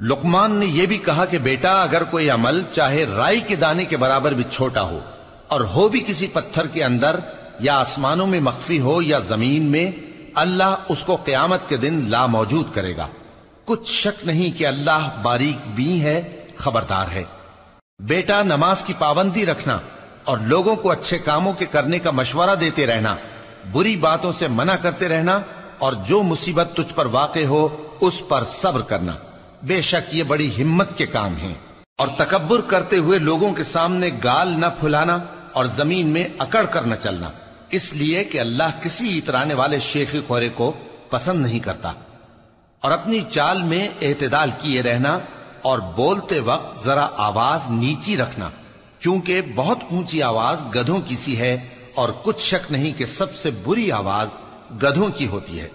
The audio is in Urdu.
لقمان نے یہ بھی کہا کہ بیٹا اگر کوئی عمل چاہے رائی کے دانے کے برابر بھی چھوٹا ہو اور ہو بھی کسی پتھر کے اندر یا آسمانوں میں مخفی ہو یا زمین میں، اللہ اس کو قیامت کے دن لا موجود کرے گا۔ کچھ شک نہیں کہ اللہ باریک بین ہے، خبردار ہے۔ بیٹا نماز کی پابندی رکھنا اور لوگوں کو اچھے کاموں کے کرنے کا مشورہ دیتے رہنا، بری باتوں سے منع کرتے رہنا، اور جو مصیبت تجھ پر واقع ہو اس پر صبر کرنا، بے شک یہ بڑی ہمت کے کام ہیں۔ اور تکبر کرتے ہوئے لوگوں کے سامنے گال نہ پھلانا اور زمین میں اکڑ کر نہ چلنا، اس لیے کہ اللہ کسی اترانے والے شیخی خورے کو پسند نہیں کرتا۔ اور اپنی چال میں اعتدال کیے رہنا اور بولتے وقت ذرا آواز نیچی رکھنا، کیونکہ بہت اونچی آواز گدھوں کی سی ہے، اور کچھ شک نہیں کہ سب سے بری آواز گدھوں کی ہوتی ہے۔